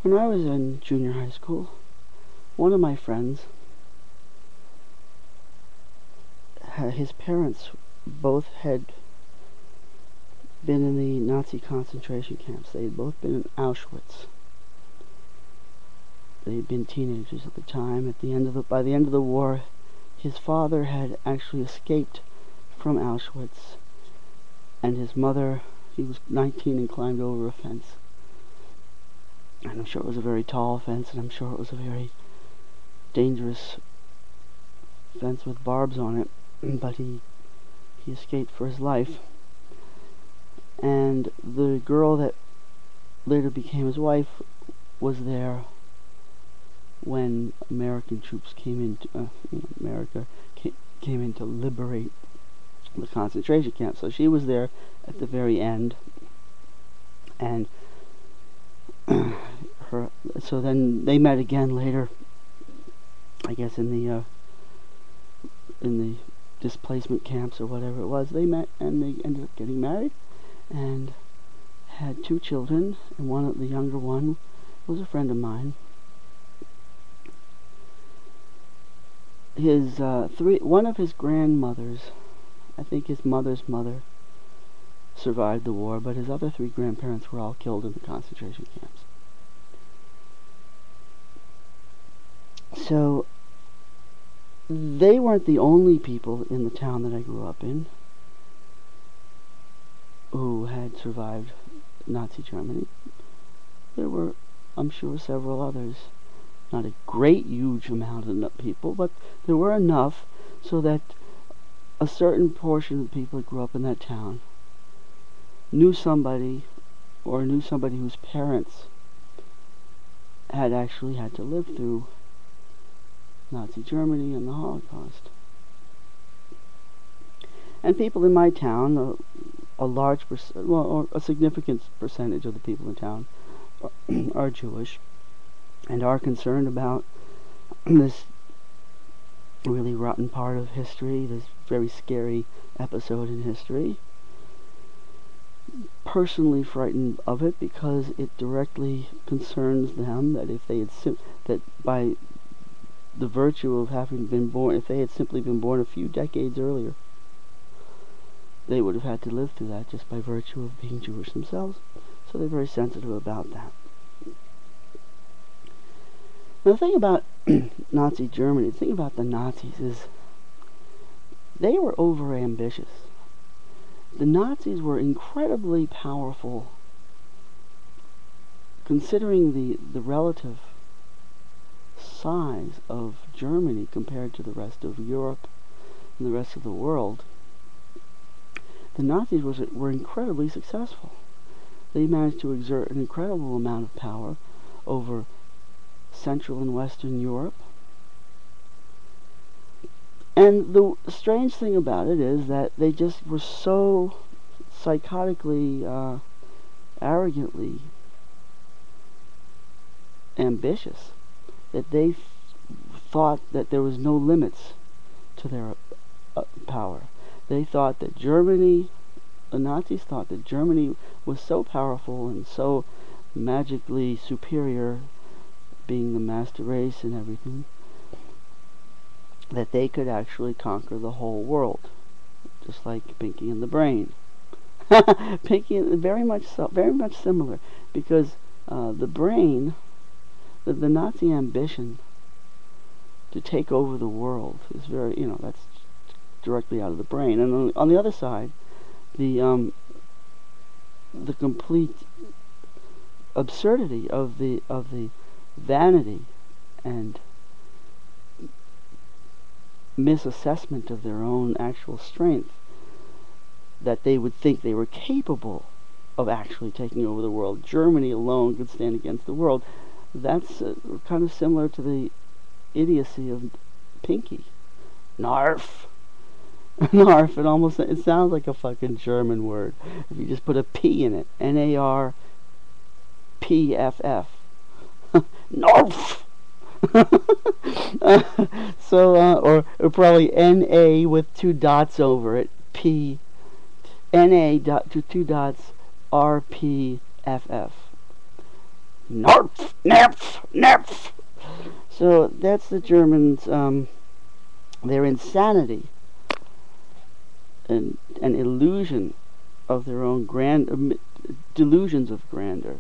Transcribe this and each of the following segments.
When I was in junior high school, one of my friends, his parents both had been in the Nazi concentration camps. They had both been in Auschwitz. They had been teenagers at the time. By the end of the war, his father had actually escaped from Auschwitz, and his mother, he was 19 and climbed over a fence. And I'm sure it was a very tall fence, and I'm sure it was a very dangerous fence with barbs on it, but he escaped for his life. And the girl that later became his wife was there when American troops came into America came in to liberate the concentration camp. So she was there at the very end, and so then they met again later, I guess in the displacement camps or whatever it was. They met and they ended up getting married and had 2 children, and the younger one was a friend of mine. One of his grandmothers, I think his mother's mother, survived the war, but his other 3 grandparents were all killed in the concentration camps. So they weren't the only people in the town that I grew up in who had survived Nazi Germany. There were, I'm sure, several others. Not a great, huge amount of people, but there were enough so that a certain portion of the people that grew up in that town knew somebody whose parents had actually had to live through Nazi Germany and the Holocaust. And people in my town, a significant percentage of the people in town are Jewish and are concerned about this really rotten part of history, this very scary episode in history. Personally frightened of it because it directly concerns them that if they had that by the virtue of having been born, if they had simply been born a few decades earlier, they would have had to live through that just by virtue of being Jewish themselves. So they're very sensitive about that. Now the thing about Nazi Germany, the thing about the Nazis is they were overambitious. The Nazis were incredibly powerful, considering the relative size of Germany compared to the rest of Europe and the rest of the world. The Nazis were incredibly successful. They managed to exert an incredible amount of power over Central and Western Europe. And the strange thing about it is that they just were so psychotically, arrogantly ambitious that they thought that there was no limits to their power. They thought that the Nazis thought that Germany was so powerful and so magically superior, being the master race and everything, that they could actually conquer the whole world, just like Pinky and the Brain. Pinky, very much similar, because the Brain, the Nazi ambition to take over the world is very, that's directly out of the Brain. And on the other side, the complete absurdity of the vanity and misassessment of their own actual strength, that they would think they were capable of actually taking over the world. Germany alone could stand against the world. That's kind of similar to the idiocy of Pinky. Narpff. Narpff, it sounds like a fucking German word if you just put a P in it. Narpff. Narpff. Or probably NA with 2 dots over it. NA dot 2 dots RPFF. Narpff. Narpff, Narpff. So that's the Germans, their insanity and an illusion of their own delusions of grandeur,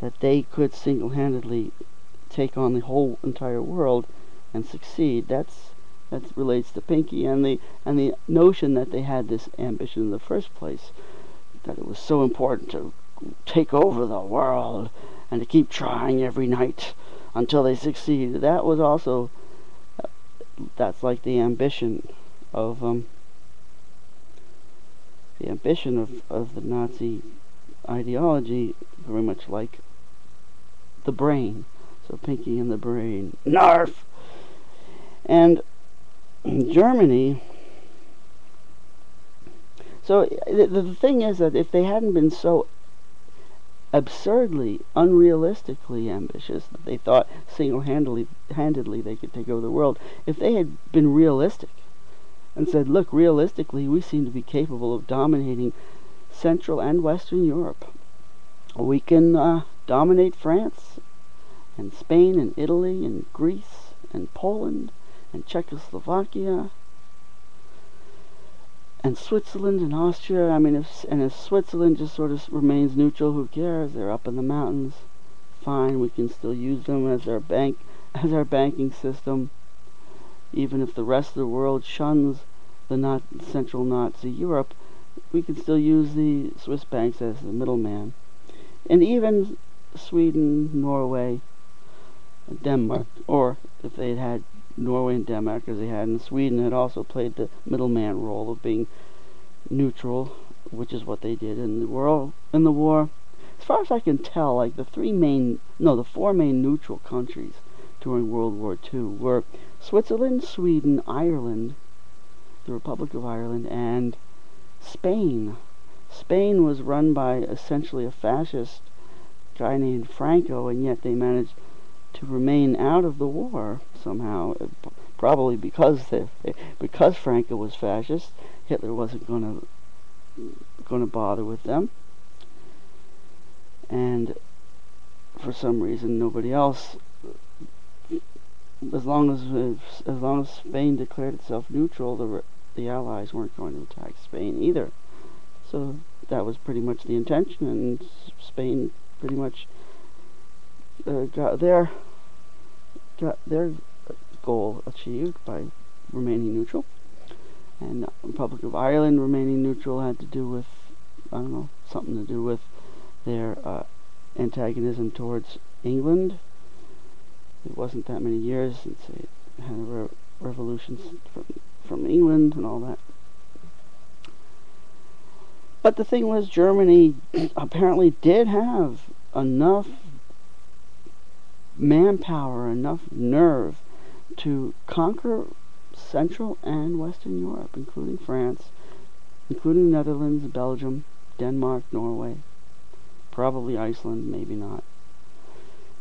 that they could single-handedly take on the whole entire world and succeed. That relates to Pinky, and the notion that they had this ambition in the first place, that it was so important to take over the world and to keep trying every night until they succeed. That was also, that's like the ambition of the Nazi ideology, very much like the brain. So Pinky and the brain, Narpff. And Germany. So the thing is that if they hadn't been so absurdly, unrealistically ambitious that they thought single-handedly they could take over the world, if they had been realistic and said, look, realistically, we seem to be capable of dominating Central and Western Europe. We can dominate France and Spain and Italy and Greece and Poland and Czechoslovakia and Switzerland and Austria. I mean, if Switzerland just sort of remains neutral, who cares? They're up in the mountains. Fine, we can still use them as our banking system. Even if the rest of the world shuns the Central Nazi Europe, we can still use the Swiss banks as the middleman. And even Sweden, Norway, Denmark, or if they had Norway and Denmark, as they had in Sweden, had also played the middleman role of being neutral, which is what they did in the war. As far as I can tell, like the four main neutral countries during World War II were Switzerland, Sweden, Ireland, the Republic of Ireland, and Spain. Spain was run by essentially a fascist guy named Franco, and yet they managed to remain out of the war somehow, probably because Franco was fascist. Hitler wasn't going to bother with them, and for some reason nobody else. As long as Spain declared itself neutral, the Allies weren't going to attack Spain either. So that was pretty much the intention, and Spain pretty much got their goal achieved by remaining neutral. And the Republic of Ireland remaining neutral had to do with, I don't know, something to do with their antagonism towards England. It wasn't that many years since they had a revolution from England and all that. But the thing was, Germany apparently did have enough manpower, enough nerve to conquer Central and Western Europe, including France, including Netherlands, Belgium, Denmark, Norway, probably Iceland, maybe not.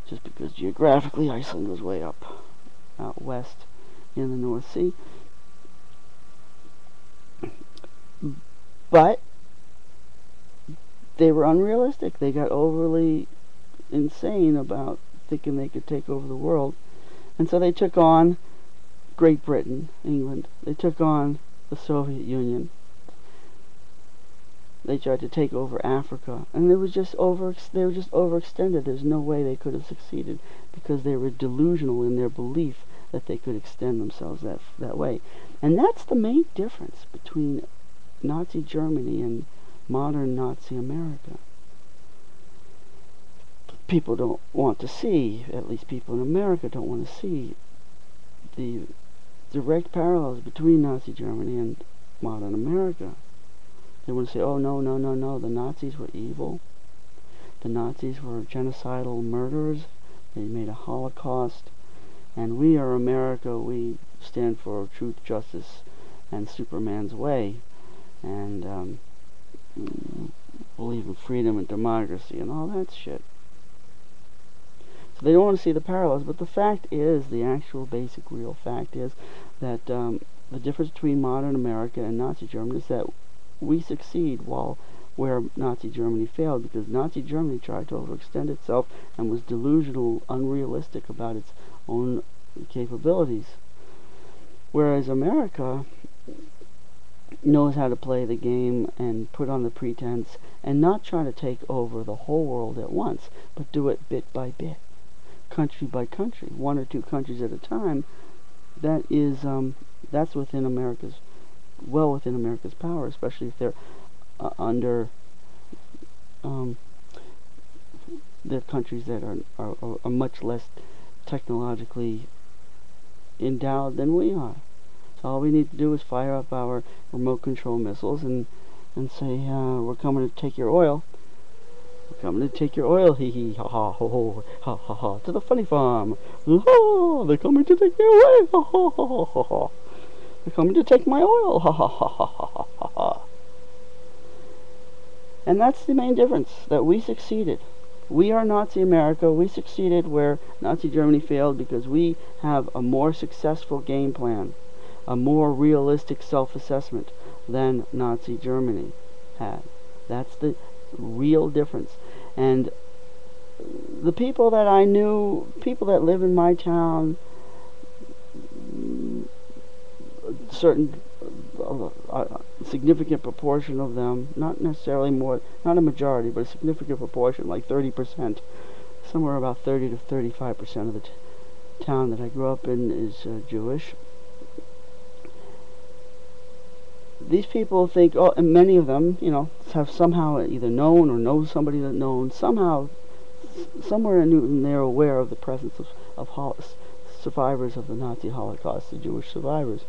Just because geographically Iceland was way up out west in the North Sea. But they were unrealistic. They got overly insane about thinking they could take over the world. And so they took on Great Britain, England. They took on the Soviet Union. They tried to take over Africa, and they were just overextended. There's no way they could have succeeded because they were delusional in their belief that they could extend themselves that way. And that's the main difference between Nazi Germany and modern Nazi America. People don't want to see, at least people in America don't want to see, the direct parallels between Nazi Germany and modern America. They want to say, oh, no, the Nazis were evil. The Nazis were genocidal murderers. They made a Holocaust. And we are America. We stand for truth, justice, and Superman's way. And believe in freedom and democracy and all that shit. So they don't want to see the parallels. But the fact is, the actual basic real fact is that the difference between modern America and Nazi Germany is that we succeed while where Nazi Germany failed, because Nazi Germany tried to overextend itself and was delusional, unrealistic about its own capabilities. Whereas America knows how to play the game and put on the pretense and not try to take over the whole world at once, but do it bit by bit, country by country, one or two countries at a time. That is, that's within America's, well within America's power, especially if they're under, they're countries that are much less technologically endowed than we are. So all we need to do is fire up our remote control missiles and say, we're coming to take your oil. We're coming to take your oil, hee hee, ha ha, ho ho, ha ha ha, to the funny farm. Oh, they're coming to take me away, ha ha ha ha ha. They're coming to take my oil, ha ha ha ha ha ha ha. And that's the main difference, that we succeeded. We are Nazi America. We succeeded where Nazi Germany failed because we have a more successful game plan, a more realistic self-assessment than Nazi Germany had. That's the real difference. And the people that I knew, people that live in my town, certain significant proportion of them, not necessarily more, not a majority, but a significant proportion, like 30%, somewhere about 30 to 35% of the town that I grew up in is Jewish. These people think, oh, and many of them, you know, have somehow either known or know somebody that known, somehow, somewhere in Newton, they're aware of the presence of survivors of the Nazi Holocaust, the Jewish survivors.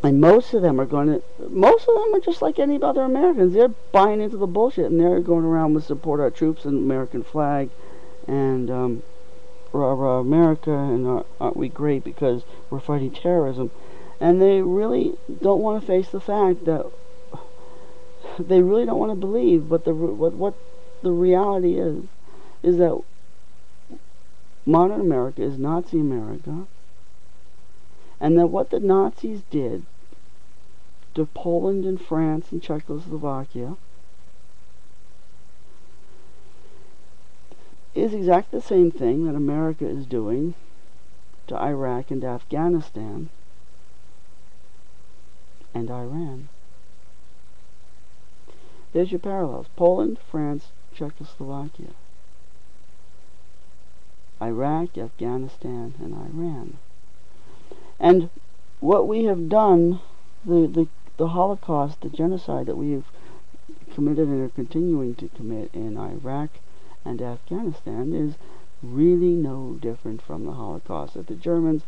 And most of them are just like any other Americans. They're buying into the bullshit, and they're going around with support our troops and American flag, and rah rah America, and aren't we great because we're fighting terrorism. And they really don't want to face the fact that they really don't want to believe what the reality is that modern America is Nazi America, and that what the Nazis did to Poland and France and Czechoslovakia is exactly the same thing that America is doing to Iraq and Afghanistan and Iran. There's your parallels. Poland, France, Czechoslovakia. Iraq, Afghanistan, and Iran. And what we have done, the Holocaust, the genocide that we have committed and are continuing to commit in Iraq and Afghanistan, is really no different from the Holocaust that the Germans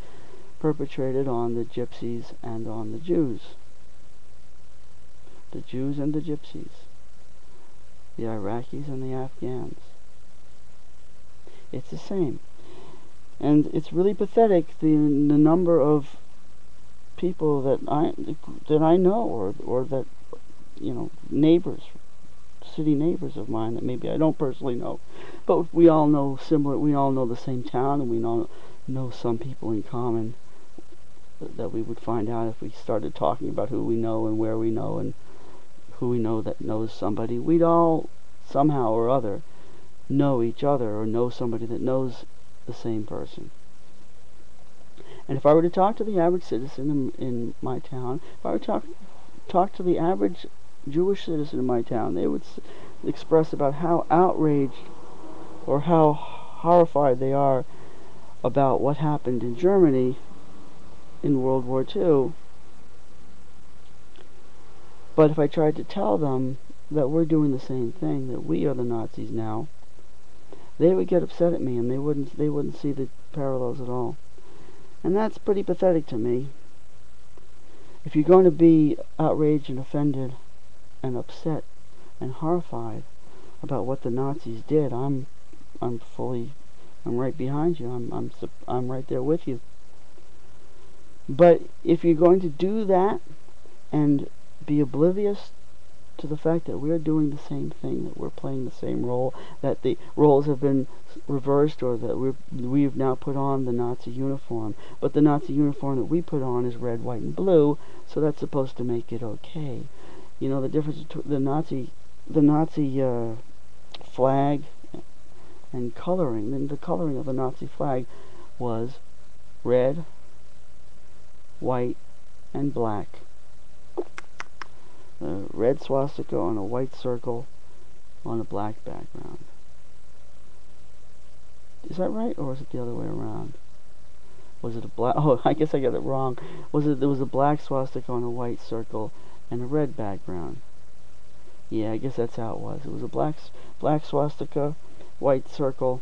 perpetrated on the Gypsies and on the Jews. The Jews and the Gypsies. The Iraqis and the Afghans. It's the same. And it's really pathetic, the number of people that I know, or that, you know, neighbors, city neighbors of mine that maybe I don't personally know, but we all know we all know the same town, and we know some people in common that we would find out if we started talking about who we know and where we know and who we know that knows somebody. We'd all somehow or other know each other, or know somebody that knows the same person. And if I were to talk to the average citizen in my town, if I were to talk to the average Jewish citizen in my town, they would express about how outraged or how horrified they are about what happened in Germany in World War II. But if I tried to tell them that we're doing the same thing, that we are the Nazis now, they would get upset at me, and they wouldn't see the parallels at all. And that's pretty pathetic to me. If you're going to be outraged and offended and upset and horrified about what the Nazis did, I'm right behind you. I'm right there with you. But if you're going to do that and be oblivious to the fact that we're doing the same thing, that we're playing the same role, that the roles have been reversed, or that we've now put on the Nazi uniform, but the Nazi uniform that we put on is red, white, and blue, so that's supposed to make it okay. You know the difference between the Nazi flag and coloring. And the coloring of the Nazi flag was red, white, and black. A red swastika on a white circle on a black background. Is that right, or is it the other way around? Was it a black? Oh, I guess I got it wrong. There was a black swastika on a white circle and a red background. Yeah, I guess that's how it was. It was a black swastika, white circle,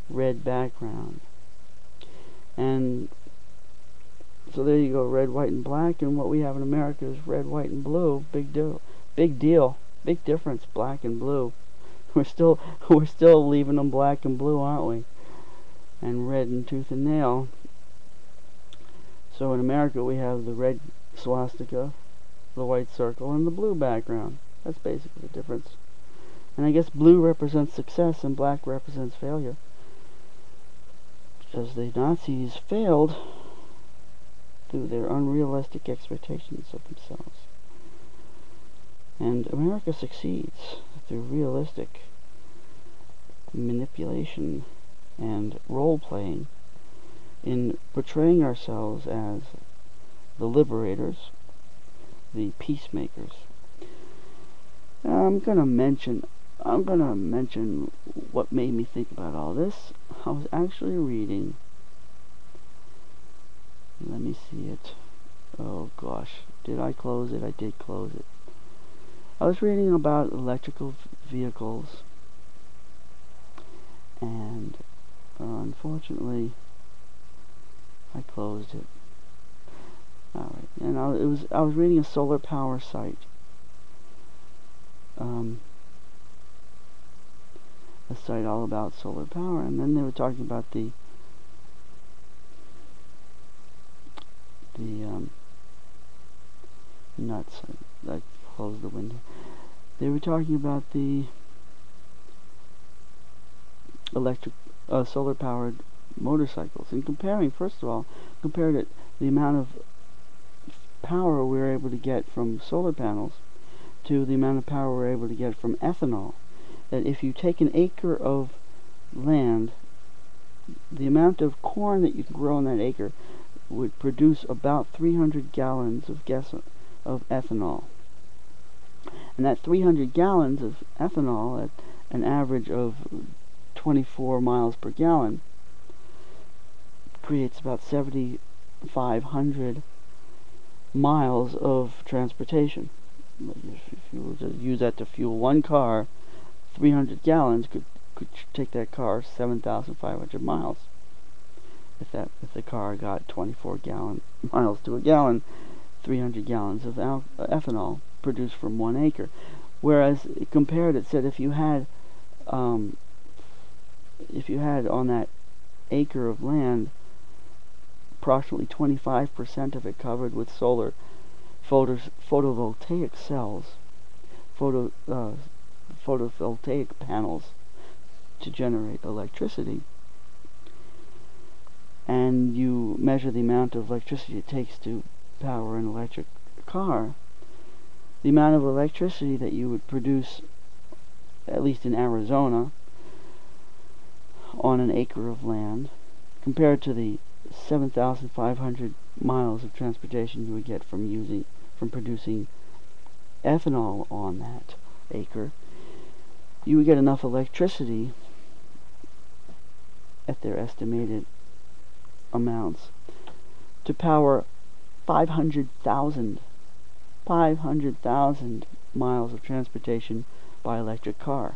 red background. And so there you go, red, white, and black. And what we have in America is red, white, and blue. Big deal. Big difference. Black and blue. We're still leaving them black and blue, aren't we? And red and tooth and nail. So in America we have the red swastika, the white circle, and the blue background. That's basically the difference. And I guess blue represents success and black represents failure. Because the Nazis failed through their unrealistic expectations of themselves. And America succeeds through realistic manipulation and role-playing in portraying ourselves as the liberators, the peacemakers. I'm gonna mention what made me think about all this. I was actually reading. Let me see it. Oh gosh, did I close it? I did close it. I was reading about electrical vehicles, and unfortunately, I closed it. All right, and I was reading a solar power site. A site all about solar power, and then they were talking about the nuts. I closed the window. They were talking about the electric, solar powered motorcycles, and first of all, compared it the amount of power we were able to get from solar panels to the amount of power we're able to get from ethanol. That if you take an acre of land, the amount of corn that you can grow on that acre would produce about 300 gallons of ethanol. And that 300 gallons of ethanol at an average of 24 miles per gallon creates about 7,500 miles of transportation. If you were to use that to fuel one car, 300 gallons could take that car 7,500 miles. If the car got 24 miles to a gallon, 300 gallons of ethanol produced from 1 acre. Whereas it compared, it said if you had on that acre of land approximately 25% of it covered with solar photovoltaic cells, photovoltaic panels to generate electricity, and you measure the amount of electricity it takes to power an electric car, the amount of electricity that you would produce, at least in Arizona, on an acre of land, compared to the 7,500 miles of transportation you would get from producing ethanol on that acre, you would get enough electricity at their estimated amounts to power 500,000 miles of transportation by electric car.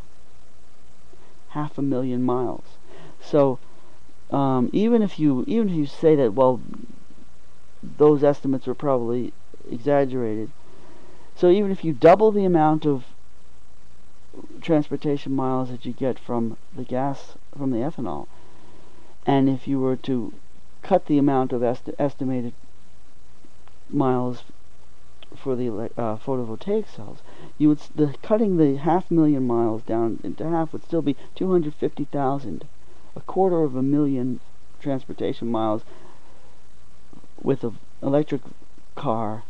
500,000 miles. So even if you say that, well, those estimates are probably exaggerated, so even if you double the amount of transportation miles that you get from the ethanol, and if you were to cut the amount of estimated miles for the photovoltaic cells, cutting the 500,000 miles down into half would still be 250,000, 250,000 transportation miles with an electric car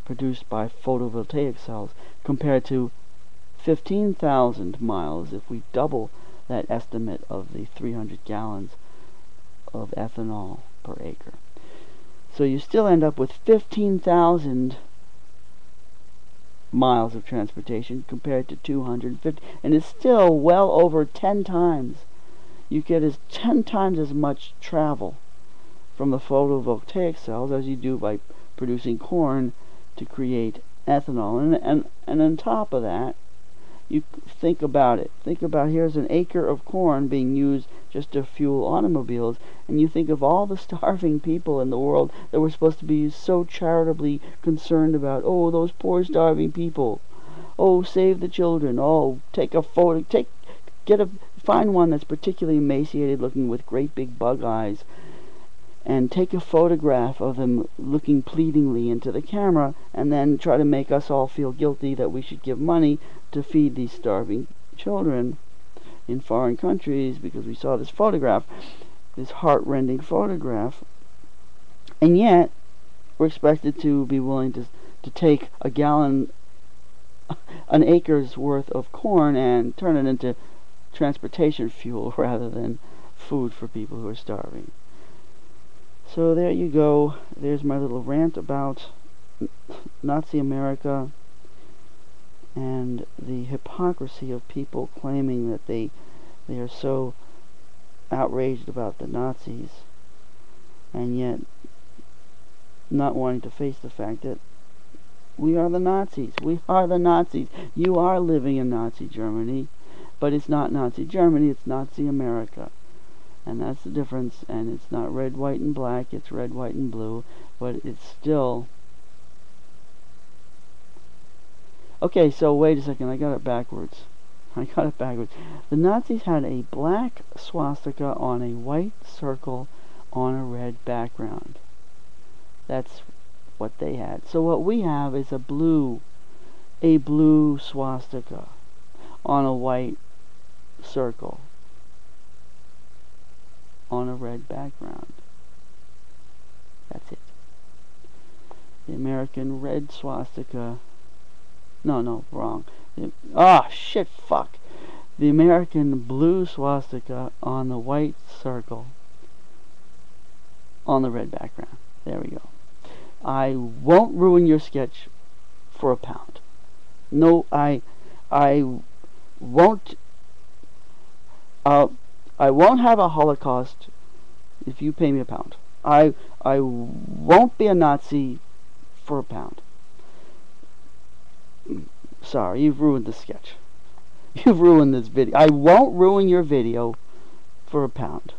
produced by photovoltaic cells, compared to 15,000 miles if we double that estimate of the 300 gallons of ethanol per acre. So you still end up with 15,000 miles of transportation compared to 250, and it's still well over 10 times. You get 10 times as much travel from the photovoltaic cells as you do by producing corn to create ethanol. And on top of that, you think about it. Think about, here's an acre of corn being used just to fuel automobiles, and you think of all the starving people in the world that we're supposed to be so charitably concerned about. Oh, those poor starving people. Oh, save the children. Oh, take a photo. Find one that's particularly emaciated, looking with great big bug eyes, and take a photograph of them looking pleadingly into the camera, and then try to make us all feel guilty that we should give money to feed these starving children in foreign countries because we saw this photograph, this heart-rending photograph. And yet we're expected to be willing to take a gallon, an acre's worth of corn, and turn it into transportation fuel rather than food for people who are starving. So there you go. There's my little rant about Nazi America and the hypocrisy of people claiming that they are so outraged about the Nazis, and yet not wanting to face the fact that we are the Nazis. We are the Nazis. You are living in Nazi Germany, but it's not Nazi Germany, it's Nazi America. And that's the difference, and it's not red, white, and black, it's red, white, and blue, but it's still... Okay, so wait a second, I got it backwards. The Nazis had a black swastika on a white circle on a red background. That's what they had. So what we have is a blue swastika on a white circle on a red background. That's it. The American red swastika... No, wrong. Shit, fuck. The American blue swastika on the white circle on the red background. There we go. I won't ruin your sketch for a pound. No, I won't... I won't have a Holocaust if you pay me a pound. I won't be a Nazi for a pound. Sorry, you've ruined the sketch. You've ruined this video. I won't ruin your video for a pound.